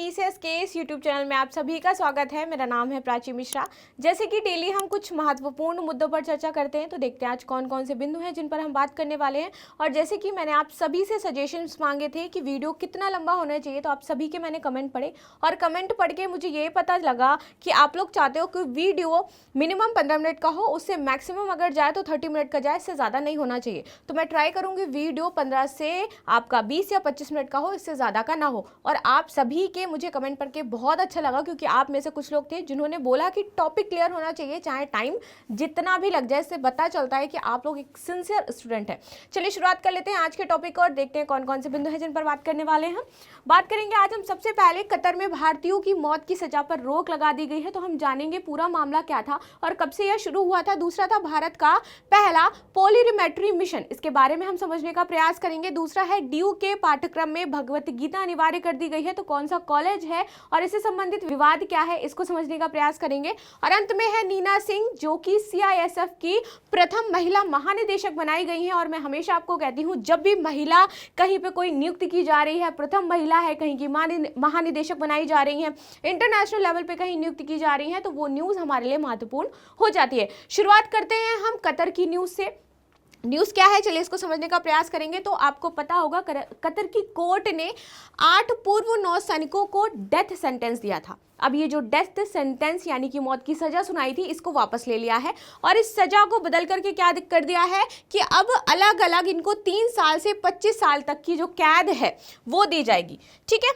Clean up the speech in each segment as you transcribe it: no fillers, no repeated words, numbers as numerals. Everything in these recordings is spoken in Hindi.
मीसेस केस यूट्यूब चैनल में आप सभी का स्वागत है। मेरा नाम है प्राची मिश्रा। जैसे कि डेली हम कुछ महत्वपूर्ण मुद्दों पर चर्चा करते हैं, तो देखते हैं आज कौन कौन से बिंदु हैं जिन पर हम बात करने वाले हैं। और जैसे कि मैंने आप सभी से सजेशंस मांगे थे कि वीडियो कितना लंबा होना चाहिए, तो आप सभी के मैंने कमेंट पढ़े और कमेंट पढ़ के मुझे ये पता लगा कि आप लोग चाहते हो कि वीडियो मिनिमम 15 मिनट का हो, उससे मैक्सिमम अगर जाए तो 30 मिनट का जाए, इससे ज़्यादा नहीं होना चाहिए। तो मैं ट्राई करूँगी वीडियो 15 से आपका 20 या 25 मिनट का हो, इससे ज़्यादा का ना हो। और आप सभी के मुझे कमेंट पढ़ के बहुत अच्छा लगा, क्योंकि आप में से कुछ लोग थे जिन्होंने बोला कि टॉपिक क्लियर होना चाहिए, चाहे टाइम जितना भी लग जाए। इससे पता चलता है कि आप लोग एक सिंसियर स्टूडेंट है। चलिए शुरुआत कर लेते हैं आज के टॉपिक और देखते हैं कौन कौन से बिंदु हैं जिन पर बात करने वाले हैं। बात करेंगे आज हम सबसे पहले कतर में भारतीयों की मौत की सजा पर रोक लगा दी गई है, तो हम जानेंगे पूरा मामला क्या था और कब से यह शुरू हुआ था। दूसरा था भारत का पहला पोलियोमेट्री मिशन, इसके बारे में हम समझने का प्रयास करेंगे। दूसरा है DU के पाठ्यक्रम में भगवत गीता अनिवार्य कर दी गई है, तो कौन सा कॉलेज है और इससे संबंधित विवाद क्या है, इसको समझने का प्रयास करेंगे। और अंत में है नीना सिंह, जो कि CISF की प्रथम महिला महानिदेशक बनाई गई हैं। और मैं हमेशा आपको कहती हूँ, जब भी महिला कहीं पे कोई नियुक्ति की जा रही है, प्रथम महिला है, कहीं की महानिदेशक बनाई जा रही है, इंटरनेशनल लेवल पे कहीं नियुक्ति की जा रही है, तो वो न्यूज़ हमारे लिए महत्वपूर्ण हो जाती है। शुरुआत करते हैं हम कतर की न्यूज़ से। न्यूज़ क्या है, चलिए इसको समझने का प्रयास करेंगे। तो आपको पता होगा कतर की कोर्ट ने 8 पूर्व नौसैनिकों को डेथ सेंटेंस दिया था। अब ये जो डेथ सेंटेंस यानी कि मौत की सजा सुनाई थी, इसको वापस ले लिया है और इस सजा को बदल करके क्या कर दिया है कि अब अलग अलग इनको 3 साल से 25 साल तक की जो कैद है वो दी जाएगी। ठीक है,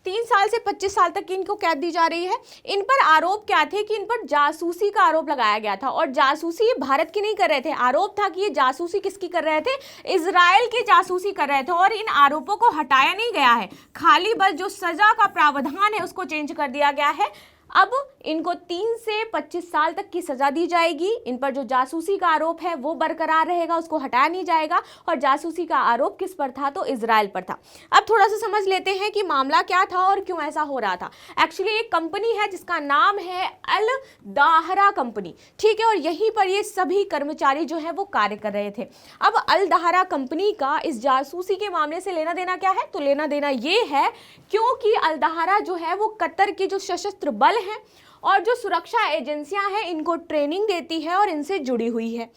3 साल से 25 साल तक की इनको कैद दी जा रही है। इन पर आरोप क्या थे कि इन पर जासूसी का आरोप लगाया गया था, और जासूसी ये भारत की नहीं कर रहे थे। आरोप था कि ये जासूसी किसकी कर रहे थे, इजराइल की जासूसी कर रहे थे। और इन आरोपों को हटाया नहीं गया है, खाली बस जो सजा का प्रावधान है उसको चेंज कर दिया गया है। अब इनको 3 से 25 साल तक की सजा दी जाएगी। इन पर जो जासूसी का आरोप है वो बरकरार रहेगा, उसको हटाया नहीं जाएगा। और जासूसी का आरोप किस पर था, तो इजराइल पर था। अब थोड़ा सा समझ लेते हैं कि मामला क्या था और क्यों ऐसा हो रहा था। एक्चुअली एक कंपनी है जिसका नाम है अल दाहरा कंपनी, ठीक है, और यहीं पर ये सभी कर्मचारी जो है वो कार्य कर रहे थे। अब अल दाहरा कंपनी का इस जासूसी के मामले से लेना देना क्या है, तो लेना देना ये है क्योंकि अल दाहरा जो है वो कतर की जो सशस्त्र बल हैं और जो सुरक्षा एजेंसियां हैं इनको ट्रेनिंग देती है और इनसे जुड़ी हुई है।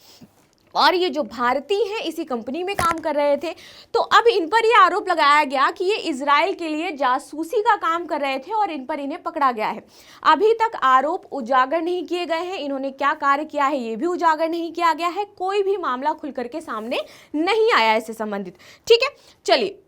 और ये जो भारतीय हैं इसी कंपनी में काम कर रहे थे। तो अब इन पर ये आरोप लगाया गया कि ये इजराइल के लिए जासूसी का काम कर रहे थे और इन पर इन्हें पकड़ा गया है। अभी तक आरोप उजागर नहीं किए गए हैं, इन्होंने क्या कार्य किया है ये भी उजागर नहीं किया गया है। कोई भी मामला खुल करके सामने नहीं आया इससे संबंधित। ठीक है, चलिए,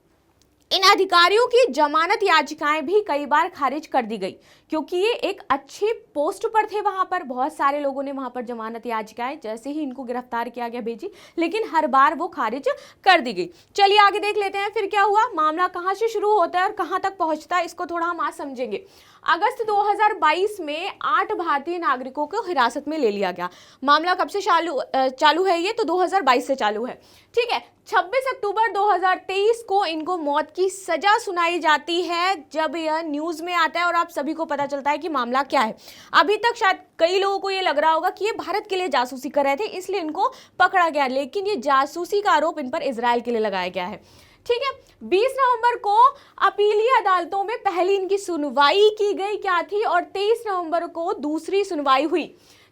इन अधिकारियों की जमानत याचिकाएं भी कई बार खारिज कर दी गई, क्योंकि ये एक अच्छे पोस्ट पर थे। वहां पर बहुत सारे लोगों ने वहां पर जमानत याचिकाएं जैसे ही इनको गिरफ्तार किया गया भेजी, लेकिन हर बार वो खारिज कर दी गई। चलिए आगे देख लेते हैं फिर क्या हुआ, मामला कहां से शुरू होता है और कहां तक पहुंचता है, इसको थोड़ा हम आज समझेंगे। अगस्त 2022 में 8 भारतीय नागरिकों को हिरासत में ले लिया गया। मामला कब से चालू है, ये तो 2022 से चालू है। ठीक है, 26 अक्टूबर 2023 को इनको मौत की सजा सुनाई जाती है, जब यह न्यूज़ में आता है और आप सभी को पता चलता है कि मामला क्या है। अभी तक शायद कई लोगों को ये लग रहा होगा कि ये भारत के लिए जासूसी कर रहे थे इसलिए इनको पकड़ा गया, लेकिन ये जासूसी का आरोप इन पर इजराइल के लिए लगाया गया है। ठीक है, 20 नवंबर को अपीलीय अदालतों में पहली इनकी सुनवाई की गई क्या थी, और 23 नवंबर को दूसरी सुनवाई हुई।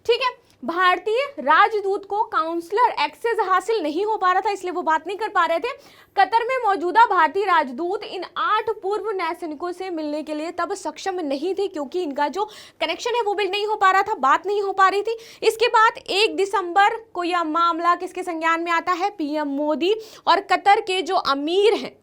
ठीक है, भारतीय राजदूत को काउंसलर एक्सेस हासिल नहीं हो पा रहा था, इसलिए वो बात नहीं कर पा रहे थे। कतर में मौजूदा भारतीय राजदूत इन 8 पूर्व नौसैनिकों से मिलने के लिए तब सक्षम नहीं थे, क्योंकि इनका जो कनेक्शन है वो बिल्ड नहीं हो पा रहा था, बात नहीं हो पा रही थी। इसके बाद 1 दिसंबर को यह मामला किसके संज्ञान में आता है, PM मोदी और कतर के जो अमीर हैं,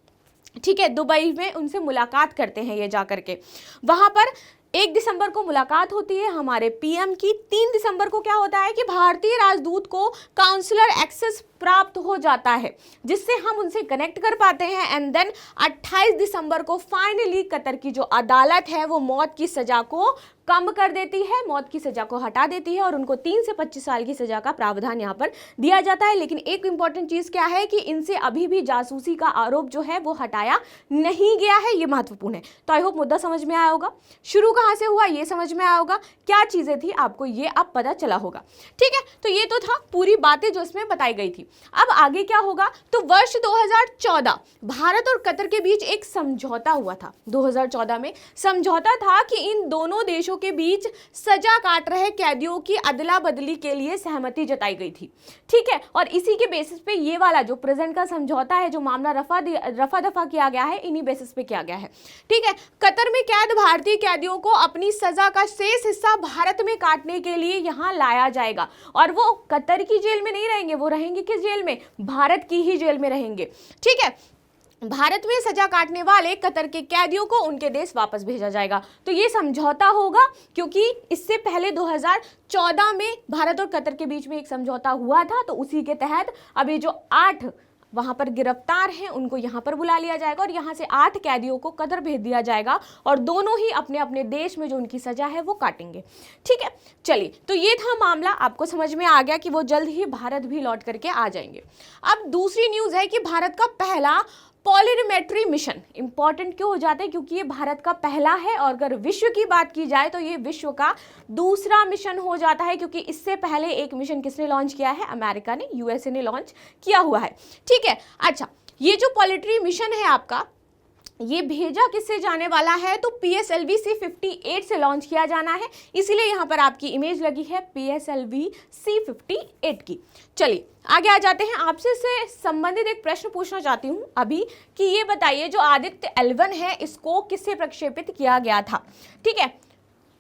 ठीक है, दुबई में उनसे मुलाकात करते हैं ये जाकर के। वहां पर 1 दिसंबर को मुलाकात होती है हमारे PM की। 3 दिसंबर को क्या होता है कि भारतीय राजदूत को काउंसलर एक्सेस प्राप्त हो जाता है, जिससे हम उनसे कनेक्ट कर पाते हैं। एंड देन 28 दिसंबर को फाइनली कतर की जो अदालत है वो मौत की सजा को कम कर देती है, मौत की सजा को हटा देती है और उनको 3 से 25 साल की सजा का प्रावधान यहाँ पर दिया जाता है। लेकिन एक इंपॉर्टेंट चीज क्या है कि इनसे अभी भी जासूसी का आरोप जो है वो हटाया नहीं गया है, ये महत्वपूर्ण है। तो आई होप मुद्दा समझ में आया होगा, शुरू कहां से हुआ ये समझ में आया होगा, क्या चीजें थी आपको ये अब पता चला होगा। ठीक है, तो ये तो था पूरी बातें जो इसमें बताई गई थी। अब आगे क्या होगा, तो वर्ष 2014 भारत और कतर के बीच एक समझौता हुआ था। 2014 में समझौता था कि इन दोनों देशों के बीच सजा काट रहे कैदियों की अदला बदली के लिए सहमति जताई गई थी। ठीक है, और इसी के बेसिस पे ये वाला जो प्रेजेंट का समझौता है, जो मामला रफा दफा किया गया है, इन्हीं बेसिस पे किया गया है। ठीक है, कतर में कैद भारतीय कैदियों को अपनी सजा का शेष हिस्सा भारत में काटने के लिए यहां लाया जाएगा और वो कतर की जेल में नहीं रहेंगे, वो रहेंगे किस जेल में, भारत की ही जेल में रहेंगे। ठीक है, भारत में सजा काटने वाले कतर के कैदियों को उनके देश वापस भेजा जाएगा। तो ये समझौता होगा क्योंकि इससे पहले 2014 में भारत और कतर के बीच में एक समझौता हुआ था, तो उसी के तहत अभी जो 8 वहां पर गिरफ्तार हैं उनको यहां पर बुला लिया जाएगा और यहां से 8 कैदियों को कतर भेज दिया जाएगा और दोनों ही अपने अपने देश में जो उनकी सजा है वो काटेंगे। ठीक है, चलिए, तो ये था मामला, आपको समझ में आ गया कि वो जल्द ही भारत भी लौट करके आ जाएंगे। अब दूसरी न्यूज है कि भारत का पहला पॉलिमेट्री मिशन इंपॉर्टेंट क्यों हो जाता है, क्योंकि ये भारत का पहला है और अगर विश्व की बात की जाए तो ये विश्व का दूसरा मिशन हो जाता है, क्योंकि इससे पहले एक मिशन किसने लॉन्च किया है, अमेरिका ने, यूएसए ने लॉन्च किया हुआ है। ठीक है, अच्छा, ये जो पॉलिमेट्री मिशन है आपका, ये भेजा किससे जाने वाला है, तो PSLV C-58 से लॉन्च किया जाना है, इसीलिए यहां पर आपकी इमेज लगी है PSLV C-58 की। चलिए आगे आ जाते हैं, आपसे से संबंधित एक प्रश्न पूछना चाहती हूं अभी कि ये बताइए जो आदित्य L1 है इसको किससे प्रक्षेपित किया गया था। ठीक है,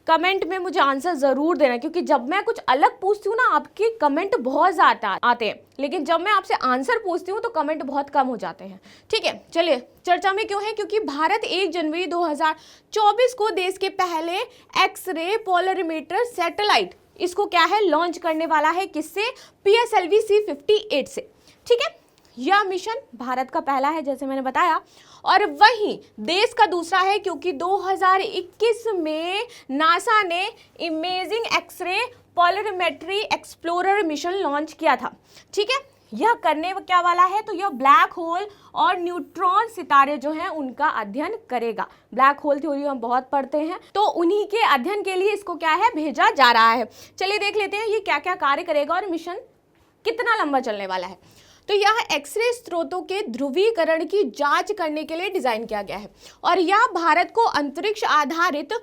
कमेंट में मुझे आंसर जरूर देना, क्योंकि जब मैं कुछ अलग पूछती हूँ ना आपके कमेंट बहुत ज्यादा आते हैं, लेकिन जब मैं आपसे आंसर पूछती हूँ तो कमेंट बहुत कम हो जाते हैं। ठीक है, चलिए चर्चा में क्यों है, क्योंकि भारत 1 जनवरी 2024 को देश के पहले एक्सरे पोलरीमीटर सैटेलाइट, इसको क्या है, लॉन्च करने वाला है, किससे, PSLV C-58 से। ठीक है, यह मिशन भारत का पहला है जैसे मैंने बताया, और वहीं देश का दूसरा है क्योंकि 2021 में नासा ने imaging X-ray polarimetry explorer mission launch किया था। ठीक है, यह करने क्या वाला है, तो यह ब्लैक होल और न्यूट्रॉन सितारे जो हैं उनका अध्ययन करेगा। ब्लैक होल थ्योरी हम बहुत पढ़ते हैं, तो उन्हीं के अध्ययन के लिए इसको क्या है, भेजा जा रहा है। चलिए देख लेते हैं ये क्या क्या कार्य करेगा और मिशन कितना लंबा चलने वाला है। तो यह एक्सरे स्रोतों के ध्रुवीकरण की जांच करने के लिए डिजाइन किया गया है और यह भारत को अंतरिक्ष आधारित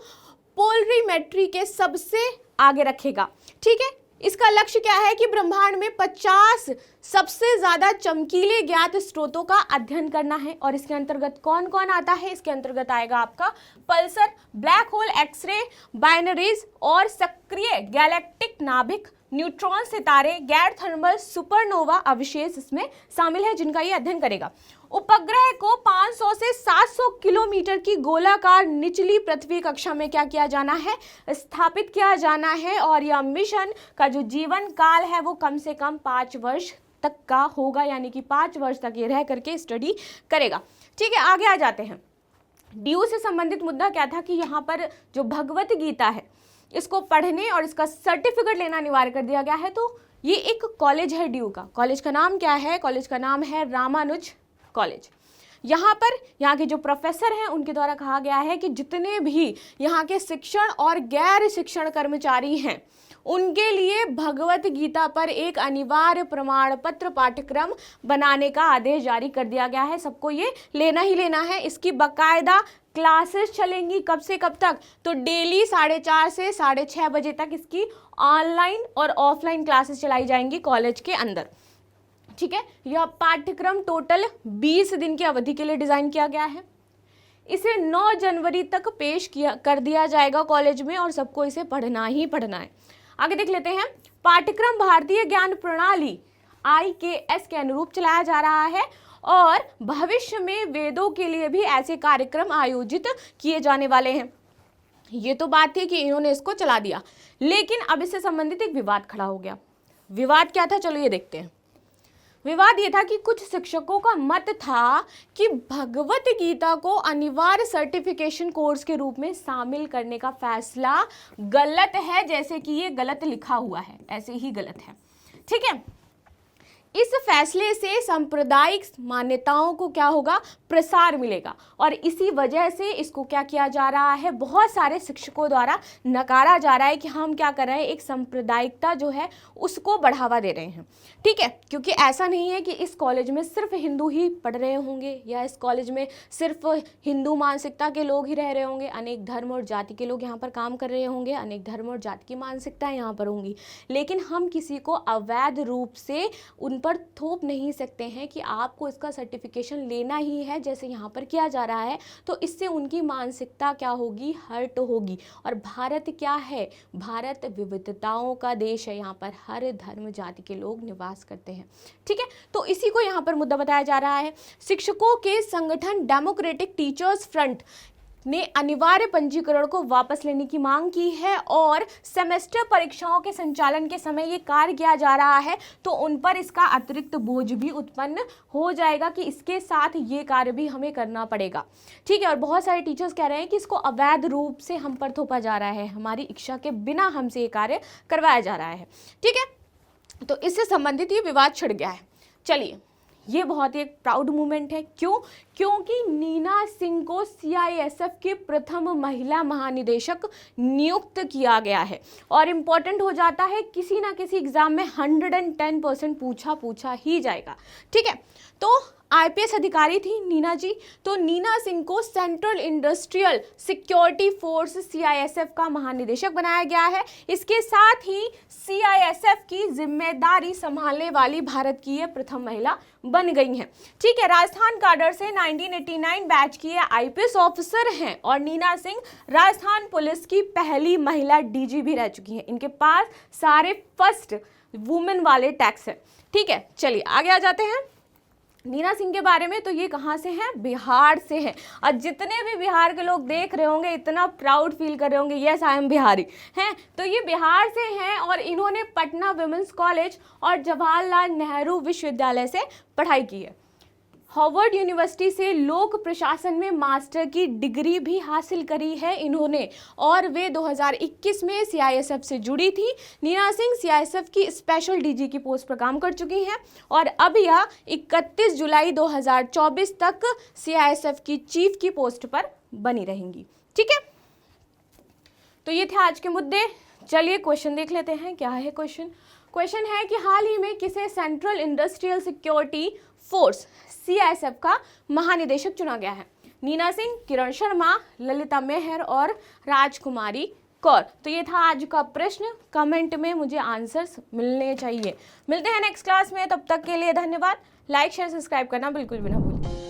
पोलरीमेट्री के सबसे आगे रखेगा। ठीक है, इसका लक्ष्य क्या है कि ब्रह्मांड में 50 सबसे ज्यादा चमकीले ज्ञात स्रोतों का अध्ययन करना है। और इसके अंतर्गत कौन कौन आता है, इसके अंतर्गत आएगा आपका pulsar, black hole, X-ray, binaries और सक्रिय गैलेक्टिक नाभिक, न्यूट्रॉन सितारे, गैर थर्मल सुपरनोवा अवशेष इसमें शामिल है जिनका ये अध्ययन करेगा। उपग्रह को 500 से 700 किलोमीटर की गोलाकार निचली पृथ्वी कक्षा में क्या किया जाना है, स्थापित किया जाना है और यह मिशन का जो जीवन काल है वो कम से कम 5 वर्ष तक का होगा, यानी कि 5 वर्ष तक ये रह करके स्टडी करेगा। ठीक है, आगे आ जाते हैं। ड्यू से संबंधित मुद्दा क्या था कि यहाँ पर जो भगवत गीता है इसको पढ़ने और इसका सर्टिफिकेट लेना अनिवार्य कर दिया गया है। तो ये एक कॉलेज है ड्यू का, कॉलेज का नाम क्या है, कॉलेज का नाम है रामानुज कॉलेज। यहाँ पर यहाँ के जो प्रोफेसर हैं उनके द्वारा कहा गया है कि जितने भी यहाँ के शिक्षण और गैर शिक्षण कर्मचारी हैं उनके लिए भगवत गीता पर एक अनिवार्य प्रमाण पत्र पाठ्यक्रम बनाने का आदेश जारी कर दिया गया है। सबको ये लेना ही लेना है। इसकी बाकायदा क्लासेस चलेंगी, कब से कब तक, तो डेली 4:30 से 6:30 बजे तक इसकी ऑनलाइन और ऑफलाइन क्लासेस चलाई जाएंगी कॉलेज के अंदर। ठीक है, यह पाठ्यक्रम टोटल 20 दिन की अवधि के लिए डिजाइन किया गया है। इसे 9 जनवरी तक पेश कर दिया जाएगा कॉलेज में और सबको इसे पढ़ना ही पढ़ना है। आगे देख लेते हैं। पाठ्यक्रम भारतीय ज्ञान प्रणाली IKS के अनुरूप चलाया जा रहा है और भविष्य में वेदों के लिए भी ऐसे कार्यक्रम आयोजित किए जाने वाले हैं। ये तो बात थी कि इन्होंने इसको चला दिया, लेकिन अब इससे संबंधित एक विवाद खड़ा हो गया। विवाद क्या था, चलो ये देखते हैं। विवाद ये था कि कुछ शिक्षकों का मत था कि भगवत गीता को अनिवार्य सर्टिफिकेशन कोर्स के रूप में शामिल करने का फैसला गलत है, जैसे कि ये गलत लिखा हुआ है, ऐसे ही गलत है। ठीक है, इस फैसले से सांप्रदायिक मान्यताओं को क्या होगा, प्रसार मिलेगा, और इसी वजह से इसको क्या किया जा रहा है, बहुत सारे शिक्षकों द्वारा नकारा जा रहा है कि हम क्या कर रहे हैं, एक सांप्रदायिकता जो है उसको बढ़ावा दे रहे हैं। ठीक है, क्योंकि ऐसा नहीं है कि इस कॉलेज में सिर्फ हिंदू ही पढ़ रहे होंगे या इस कॉलेज में सिर्फ हिंदू मानसिकता के लोग ही रह रहे होंगे, अनेक धर्म और जाति के लोग यहाँ पर काम कर रहे होंगे, अनेक धर्म और जाति की मानसिकताएं यहाँ पर होंगी, लेकिन हम किसी को अवैध रूप से उन पर थोप नहीं सकते हैं कि आपको इसका सर्टिफिकेशन लेना ही है, जैसे यहाँ पर किया जा रहा है। तो इससे उनकी मानसिकता क्या होगी, हर्ट होगी। और भारत क्या है, भारत विविधताओं का देश है, यहाँ पर हर धर्म जाति के लोग निवास करते हैं। ठीक है, तो इसी को यहाँ पर मुद्दा बताया जा रहा है। शिक्षकों के संगठन डेमोक्रेटिक टीचर्स फ्रंट ने अनिवार्य पंजीकरण को वापस लेने की मांग की है, और सेमेस्टर परीक्षाओं के संचालन के समय ये कार्य किया जा रहा है, तो उन पर इसका अतिरिक्त बोझ भी उत्पन्न हो जाएगा कि इसके साथ ये कार्य भी हमें करना पड़ेगा। ठीक है, और बहुत सारे टीचर्स कह रहे हैं कि इसको अवैध रूप से हम पर थोपा जा रहा है, हमारी इच्छा के बिना हमसे ये कार्य करवाया जा रहा है। ठीक है, तो इससे संबंधित ये विवाद छिड़ गया है। चलिए, ये बहुत ही एक प्राउड मूवमेंट है। क्यों? क्योंकि नीना सिंह को CISF की प्रथम महिला महानिदेशक नियुक्त किया गया है, और इम्पॉर्टेंट हो जाता है, किसी ना किसी एग्जाम में 110% पूछा ही जाएगा। ठीक है, तो IPS अधिकारी थी नीना जी, तो नीना सिंह को central industrial security force CISF का महानिदेशक बनाया गया है। इसके साथ ही CISF की जिम्मेदारी संभालने वाली भारत की ये प्रथम महिला बन गई हैं। ठीक है, राजस्थान काडर से 1989 बैच की ये IPS ऑफिसर हैं, और नीना सिंह राजस्थान पुलिस की पहली महिला DG भी रह चुकी हैं। इनके पास सारे फर्स्ट वुमेन वाले टैक्स है। ठीक है, चलिए आगे आ जाते हैं। नीना सिंह के बारे में, तो ये कहाँ से हैं, बिहार से हैं, और जितने भी बिहार के लोग देख रहे होंगे इतना प्राउड फील कर रहे होंगे, यस आई एम बिहारी हैं। तो ये बिहार से हैं, और इन्होंने पटना वुमेन्स कॉलेज और जवाहरलाल नेहरू विश्वविद्यालय से पढ़ाई की है। हार्वर्ड यूनिवर्सिटी से लोक प्रशासन में मास्टर की डिग्री भी हासिल करी है इन्होंने, और वे 2021 में CISF से जुड़ी थी। नीना सिंह CISF की स्पेशल DG की पोस्ट पर काम कर चुकी हैं, और अब यह 31 जुलाई 2024 तक CISF की चीफ की पोस्ट पर बनी रहेंगी। ठीक है, तो ये थे आज के मुद्दे। चलिए क्वेश्चन देख लेते हैं। क्या है क्वेश्चन? क्वेश्चन है कि हाल ही में किसे central industrial security force CISF का महानिदेशक चुना गया है? नीना सिंह, किरण शर्मा, ललिता मेहर और राजकुमारी कौर। तो ये था आज का प्रश्न। कमेंट में मुझे आंसर्स मिलने चाहिए। मिलते हैं नेक्स्ट क्लास में, तब तक के लिए धन्यवाद। लाइक शेयर सब्सक्राइब करना बिल्कुल भी ना भूलें।